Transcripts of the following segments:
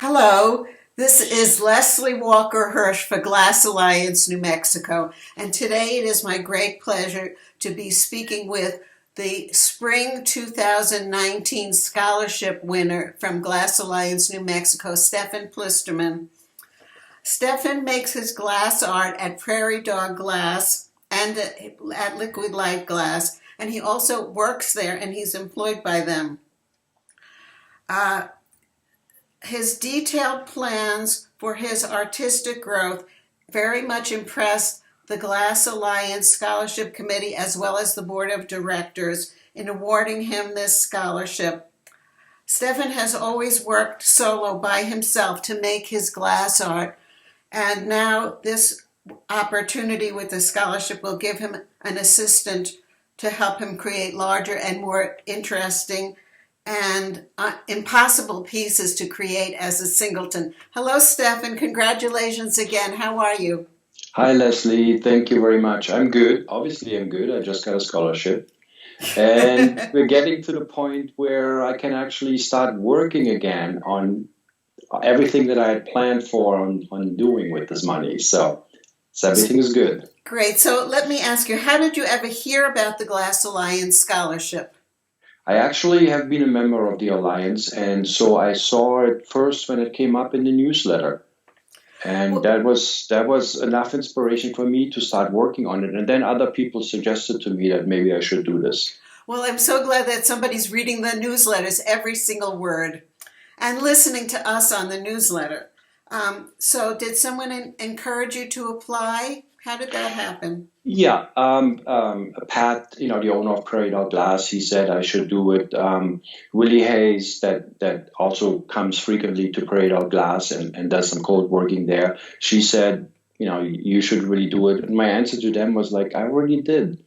Hello, this is Leslie Walker-Hirsch for Glass Alliance, New Mexico, and today it is my great pleasure to be speaking with the Spring 2019 Scholarship winner from Glass Alliance, New Mexico, Stefan Plisterman. Stefan makes his glass art at Prairie Dog Glass and at Liquid Light Glass, and he also works there and he's employed by them. His detailed plans for his artistic growth very much impressed the Glass Alliance Scholarship Committee as well as the Board of Directors in awarding him this scholarship. Stefan has always worked solo by himself to make his glass art, and now this opportunity with the scholarship will give him an assistant to help him create larger and more interesting and impossible pieces to create as a singleton. Hello, Stefan. Congratulations again. How are you? Hi, Leslie. Thank you very much. I'm good. Obviously, I'm good. I just got a scholarship. And we're getting to the point where I can actually start working again on everything that I had planned for on doing with this money. So everything is good. Great. So let me ask you, how did you ever hear about the Glass Alliance Scholarship? I actually have been a member of the Alliance, and so I saw it first when it came up in the newsletter. And that was enough inspiration for me to start working on it. And then other people suggested to me that maybe I should do this. Well, I'm so glad that somebody's reading the newsletters, every single word, and listening to us on the newsletter. So did someone encourage you to apply? How did that happen? Yeah, Pat, the owner of Prairie Dog Glass, he said I should do it. Willie Hayes, that also comes frequently to Prairie Dog Glass and does some cold working there. She said, you should really do it. And my answer to them was like, I already did,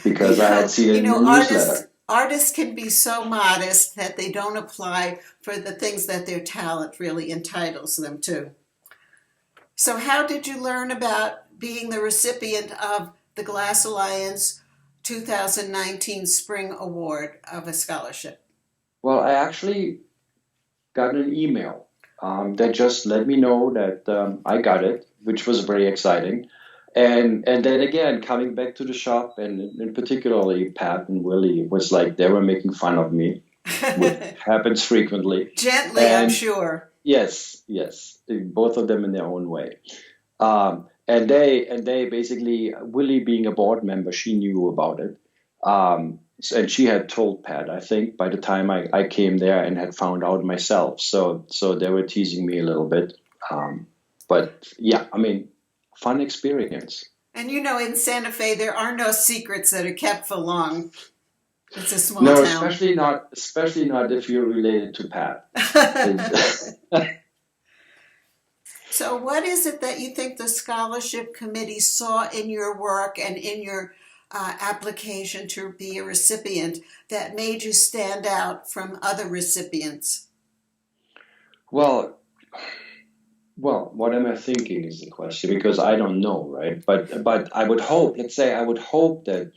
because I had seen it in the newsletter. Artists can be so modest that they don't apply for the things that their talent really entitles them to. So how did you learn about being the recipient of the Glass Alliance 2019 Spring Award of a scholarship? Well, I actually got an email that just let me know that I got it, which was very exciting. And then again, coming back to the shop, and particularly Pat and Willie, was like they were making fun of me, which happens frequently. Gently, I'm sure. Yes, both of them in their own way. And they basically, Willie being a board member, she knew about it. And she had told Pat, I think, by the time I came there and had found out myself. So they were teasing me a little bit. But yeah, fun experience. And in Santa Fe, there are no secrets that are kept for long. It's a small town. No, especially not if you're related to Pat. So what is it that you think the scholarship committee saw in your work and in your application to be a recipient that made you stand out from other recipients? Well, what am I thinking is the question, because I don't know, right? But I would hope, I would hope that,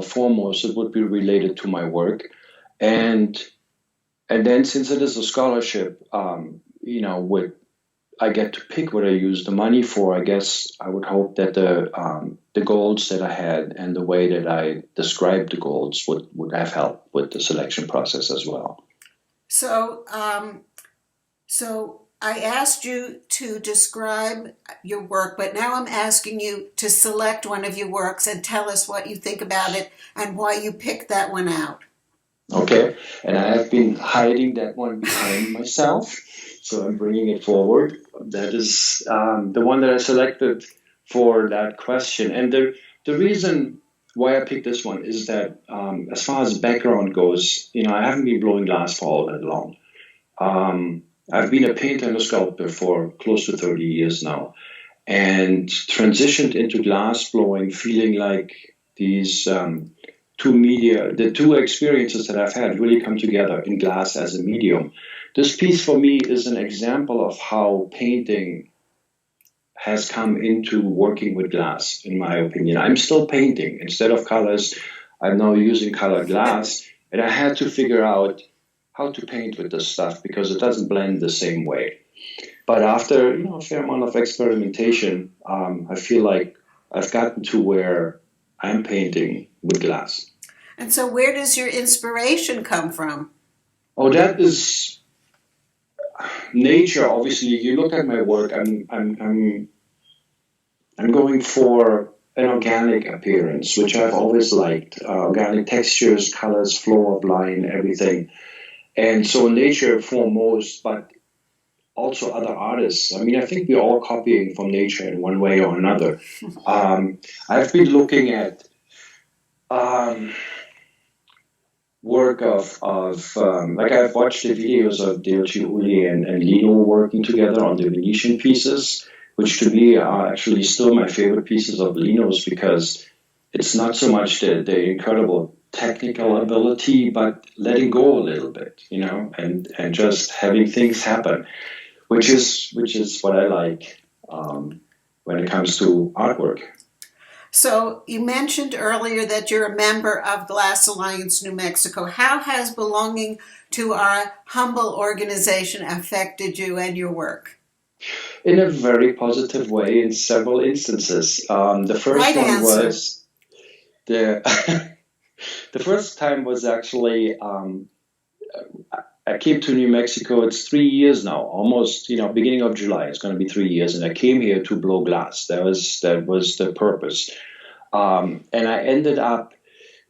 foremost it would be related to my work. And then since it is a scholarship, I get to pick what I use the money for. I guess I would hope that the goals that I had and the way that I described the goals would have helped with the selection process as well. So I asked you to describe your work, but now I'm asking you to select one of your works and tell us what you think about it and why you picked that one out. Okay, and I have been hiding that one behind myself, so I'm bringing it forward. That is the one that I selected for that question. And the reason why I picked this one is that as far as background goes, I haven't been blowing glass for all that long. I've been a painter and a sculptor for close to 30 years now, and transitioned into glass blowing, feeling like these the two experiences that I've had really come together in glass as a medium. This piece for me is an example of how painting has come into working with glass, in my opinion. I'm still painting. Instead of colors, I'm now using colored glass, and I had to figure out how to paint with this stuff because it doesn't blend the same way. But after a fair amount of experimentation, I feel like I've gotten to where I'm painting with glass. And so where does your inspiration come from? Oh, that is nature. Obviously, you look at my work. I'm going for an organic appearance, which I've always liked. Organic textures, colors, flow of line, everything. And so nature foremost, but also other artists. I mean, I think we're all copying from nature in one way or another. I've been looking at work of like I've watched the videos of Uli and Lino working together on the Venetian pieces, which to me are actually still my favorite pieces of Lino's because it's not so much the incredible technical ability, but letting go a little bit, and just having things happen, which is what I like when it comes to artwork. So you mentioned earlier that you're a member of Glass Alliance New Mexico. How has belonging to our humble organization affected you and your work? In a very positive way in several instances. The first Right one answer. was the the first time was actually I came to New Mexico. It's 3 years now, almost. Beginning of July. It's going to be 3 years, and I came here to blow glass. That was the purpose. And I ended up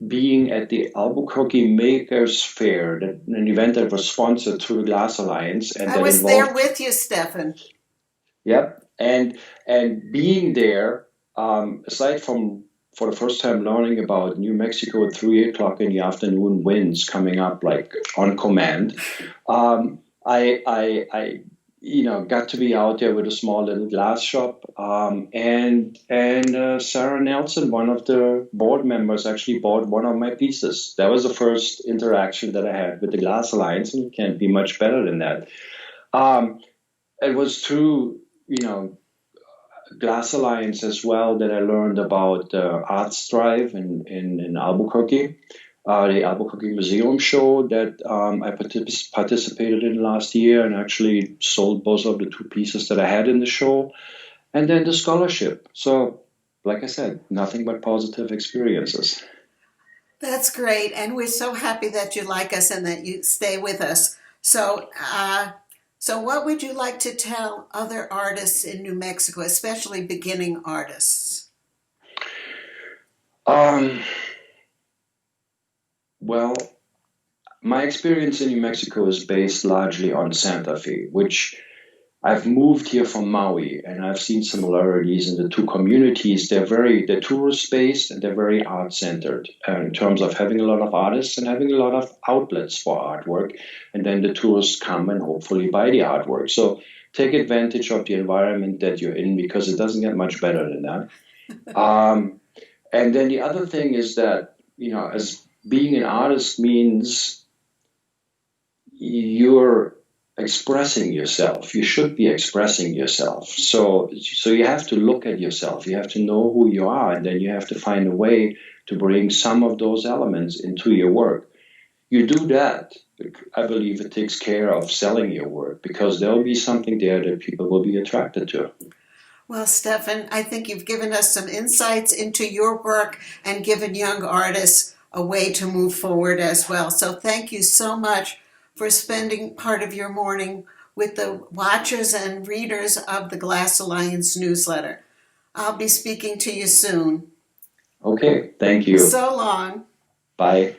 being at the Albuquerque Makers Fair, an event that was sponsored through the Glass Alliance, and I was there with you, Stefan. Yep, and being there, aside from for the first time learning about New Mexico at 3 o'clock in the afternoon winds coming up like on command, I got to be out there with a small little glass shop, and Sarah Nelson, one of the board members, actually bought one of my pieces. That was the first interaction that I had with the Glass Alliance, and it can't be much better than that. It was through Glass Alliance as well that I learned about Arts Drive in Albuquerque, the Albuquerque Museum show that I participated in last year and actually sold both of the two pieces that I had in the show, and then the scholarship. So, like I said, nothing but positive experiences. That's great, and we're so happy that you like us and that you stay with us. So what would you like to tell other artists in New Mexico, especially beginning artists? Well, my experience in New Mexico is based largely on Santa Fe, which I've moved here from Maui, and I've seen similarities in the two communities. They're tourist-based and they're very art-centered in terms of having a lot of artists and having a lot of outlets for artwork. And then the tourists come and hopefully buy the artwork. So take advantage of the environment that you're in because it doesn't get much better than that. And then the other thing is that, as being an artist means you're expressing yourself. You should be expressing yourself. So you have to look at yourself. You have to know who you are, and then you have to find a way to bring some of those elements into your work. You do that, I believe it takes care of selling your work because there'll be something there that people will be attracted to. Well, Stefan, I think you've given us some insights into your work and given young artists a way to move forward as well. So thank you so much for spending part of your morning with the watchers and readers of the Glass Alliance newsletter. I'll be speaking to you soon. Okay, thank you. So long. Bye.